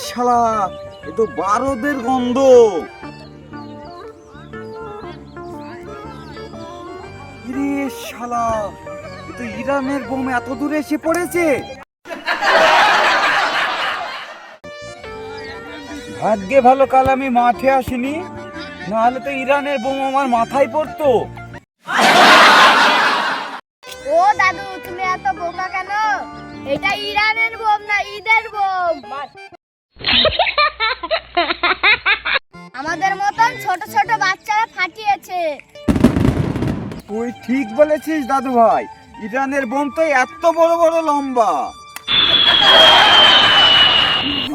শালা এ তো বারোদের গন্ধ। শালা এ তো ইরানের বোম এত দূরে এসে পড়েছে। ভাগ্যে ভালো কাল আমি মাঠে আসিনি, নাহলে তো ইরানের বোম আমার মাথায় পড়তো। ও দাদু, তুমি এত বোকা কেন? এটা ইরানের বোম না, ঈদের বোম। আমাদের মতন ছোট ছোট বাচ্চারা ফাটিয়েছে। তুই ঠিক বলেছিস দাদু ভাই, ইরানের বোম তো এত বড় বড় লম্বা।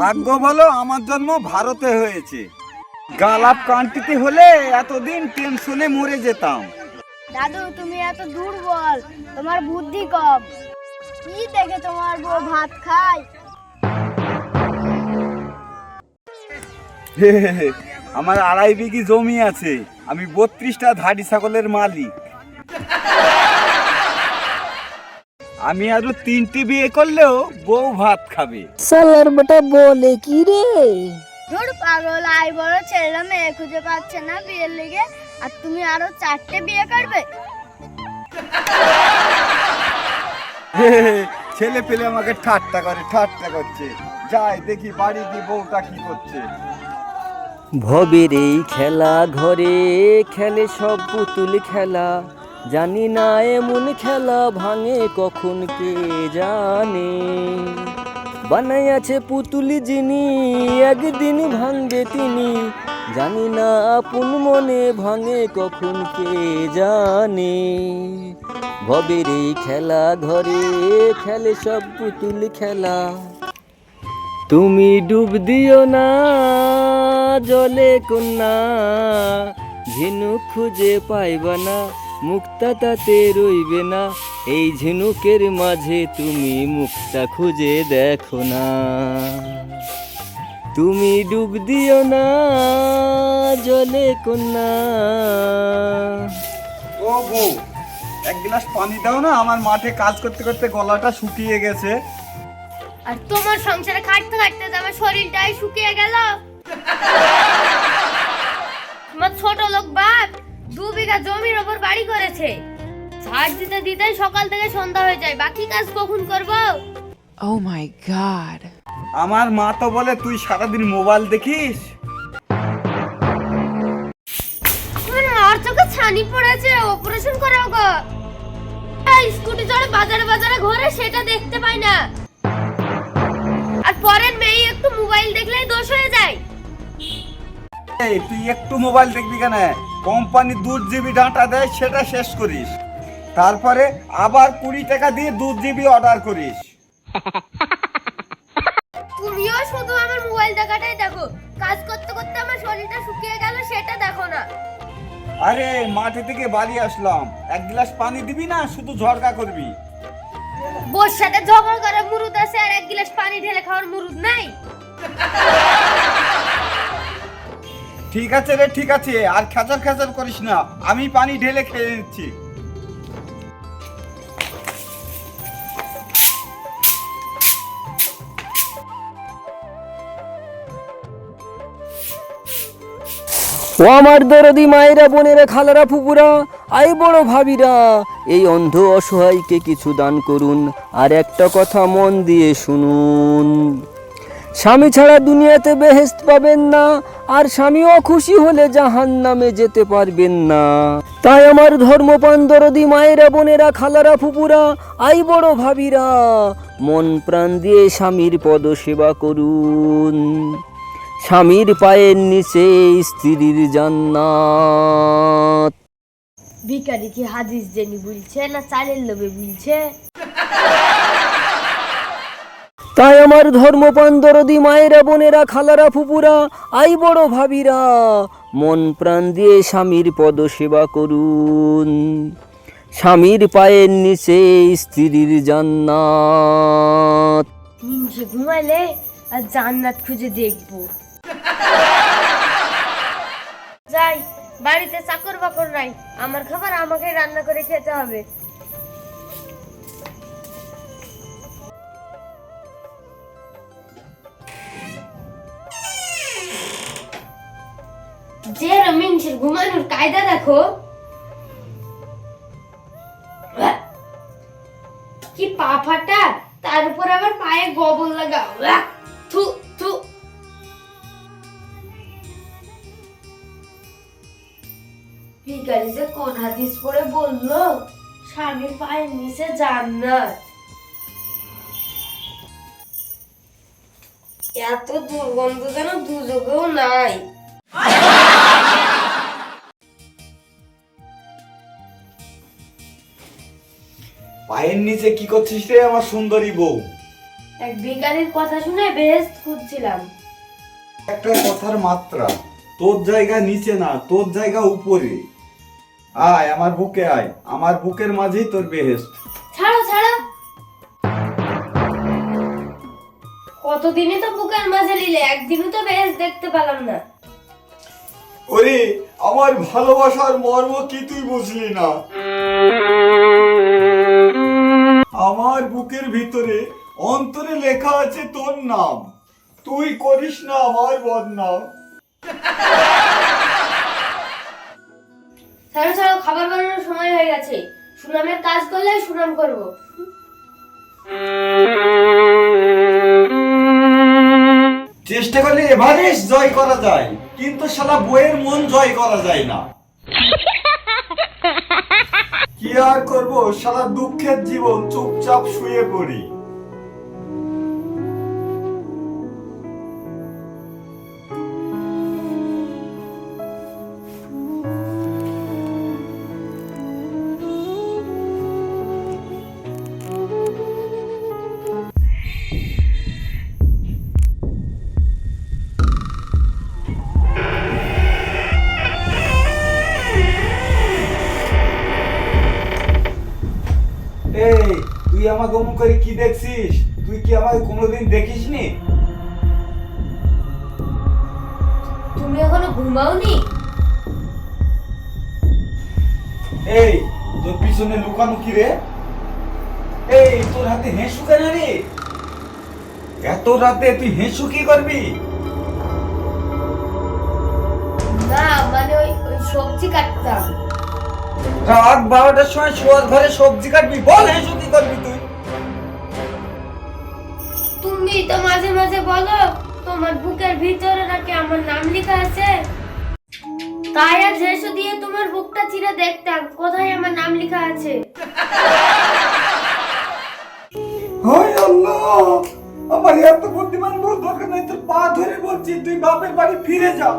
ভাগ্য ভালো আমার জন্ম ভারতে হয়েছে, গালাপ কান্ট্রিতে হলে এতদিন টেনশনে মরে যেতাম। দাদু তুমি এত দুর্বল, তোমার বুদ্ধি কম। কি দেখে তোমার বউ ভাত খায়? আমার 2.5 বিঘি জমি আছে, আমি 32টা ধাড়ি ছাগলের মালিক। আমি আরো 3টি বিয়ে করলেও বউ ভাত খাবে। সালার বেটা বলে কি রে? ধুর পাগল, আই বড় ছেলেরা মেয়ে খুঁজে পাচ্ছে না বিয়ের লেগে, আর তুমি আরো 4টে বিয়ে করবে? ছেলে পেলে আমাকে ঠাট্টা করছে। যাই দেখি বাড়ি কি বউটা কি করছে। ভবের এই খেলা ঘরে খেলে সব পুতুল খেলা, জানি না এমন খেলা ভাঙে কখন কে জানে। বানাই আছে পুতুল যিনি একদিন ভাঙবে তিনি, জানি না আপন মনে ভাঙে কখন কে জানে। ভবের এই খেলা ঘরে খেলে সব পুতুল খেলা, তুমি ডুব দিও না জলে কন্যা, ঝিনুক খুঁজে পাইবা না, মুক্তা তাতে রইবে না। এই ঝিনুকের মাঝে তুমি মুক্তা খুঁজে দেখো না। তুমি ডুব দিও না জলে কন্যা। ও বউ, 1 গ্লাস পানি দাও না, আমার মাঠে কাজ করতে করতে গলাটা শুকিয়ে গেছে। আর তোমার সংসারে খাটতে খাটতে আমার শরীরটাই শুকিয়ে গেল। তোমার ছোট লোক বাপ 2 বিঘা জমির ওপর বাড়ি করেছে, ঝাড় দিতে দিতে সকাল থেকে সন্ধ্যা হয়ে যায়, বাকি কাজ কখন করব? Oh my god. আমার মা তো বলে তুই সারাদিন মোবাইল দেখিস। আর চোখে ছানি পড়েছে, অপারেশন করাও গো। এই স্কুটি চড়ে বাজারে বাজারে ঘোরে, সেটা দেখতে পাই না। আর পরের মেয়ে একটু মোবাইল দেখলেই দোষ হয়ে যায়। এই তুই একটু মোবাইল দেখবি কেন? কোম্পানি 2 জিবি ডাটা দেয়, সেটা শেষ করিস, তারপরে আবার 20 টাকা দিয়ে 2 জিবি অর্ডার করিস। তুমিও শুধু আমার মোবাইল দেখাটাই দেখো, কাজ করতে করতে আমার শরীরটা শুকিয়ে গেল, সেটা দেখো না। আরে মাঠে থেকে বাড়ি আসলাম, 1 গ্লাস পানি দিবি না, শুধু ঝগড়া করবি। বোর সাথে ঝগড়া করে মুরুদ আছে, আর 1 গ্লাস পানি ঢেলে খাওয়ার মুরুদ নাই? ঠিক আছে রে, ঠিক আছে, আর খেচার খেচার করিস না, আমি পানি ঢেলে খেয়ে নিচ্ছি। ও আমার দরদি মায়েরা বোনেরা খালারা ফুপুরা আই বড় ভাবিরা, এই অন্ধ অসহায়কে কিছু দান করুন, আর একটা কথা মন দিয়ে শুনুন। স্বামী ছাড়া দুনিয়াতে বেহেশত পাবেন না, আর স্বামী অখুশি হলে জাহান্নামে যেতে পারবেন না। তাই আমার ধর্মপান দরদি মায়েরা বোনেরা খালারা ফুপুরা আই বড় ভাবিরা, মন প্রাণ দিয়ে স্বামীর পদ সেবা করুন। স্বামীর পায়ের নিচে স্ত্রীর জান্নাত। ভিখারি কি হাদিস জেনে বলছে না চালের লোভে বলছে? তাই আমার ধর্মপান দরদি মায়েরা বোনেরা খালারা ফুপুরা আই বড় ভাবিরা মন প্রাণ দিয়ে স্বামীর পদ সেবা করুন। স্বামীর পায়ের নিচে স্ত্রীর জান্নাত। নিমিষে ঘুমাইলে আর জান্নাত খুঁজে দেখবো। যাই, বাড়িতে চাকর বাকর নাই, আমার খাবার আমাকে রান্না করে খেতে হবে। যে রমিনসের ঘুমানোর কায়দা দেখো, কি পা ফাটা, তার উপর আবার পায়ে গোবর লাগা। থু থু। ভিখারি যে কোন হাদিস পড়ে বললো স্বামীর পায়ের নিচে জান্নাত। এত দুর্গন্ধ যেন দুযোগেও নাই। পায়ের নিচে কি করছিস রে আমার সুন্দরী বউ? এক ভিখারির কথা শুনে বেহেশত খুঁজছিলাম। একটা কথার মাত্রা, তোর জায়গা নিচে না, তোর জায়গা উপরে। আয় আমার বুকে আয়, আমার বুকের মাঝেই তোর বেহেশত। ছাড়ো ছাড়ো, কতদিনই তো বুকের মাঝে নিলে, একদিনও তো বেহেশত দেখতে পেলাম না। ওরে আমার ভালোবাসার মর্ম কি তুই বুঝলি না? আমার বুকের ভিতরে অন্তরে লেখা আছে তোর নাম, তুই করিস না আমার বদনাম। ছাড়ো ছাড়ো, খাবার বানানোর সময় হয়ে গেছে। সুনামের কাজ করলে সুনাম করব। চেষ্টা করলে এভারেস্ট জয় করা যায়, কিন্তু শালা বইয়ের মন জয় করা যায় না। কি আর করবো, শালা দুঃখের জীবন, চুপচাপ শুয়ে পড়ি। এই তুই আমাকে অমুক করে কি দেখছিস? তুই কি আমাকে কোনোদিন দেখিসনি? তুমি এখনো ঘুমাওনি? এই তোর পিছনে লুকানো কি রে? এই তোর হাতে হেঁসু কেন রে? এত রাতে তুই হেঁসু কি করবি? না মানে ওই সবজি কাটতাম। রাত 12টার সময় শোয়ার ঘরে সবজি কাটবি? বল হেঁসু কি করবি তুই? তুমি তো মাঝে মাঝে বলো তোমার বুকের ভিতরে নাকি আমার নাম লেখা আছে, তাই আর হেসে দিয়ে তোমার বুকটা চিরে দেখতাম কোথায় আমার নাম লেখা আছে। হায় আল্লাহ, আমার এত বুদ্ধিমান বউ দরকার নাই, তোর পা ধরে বলছি তুই বাপের বাড়ি ফিরে যা।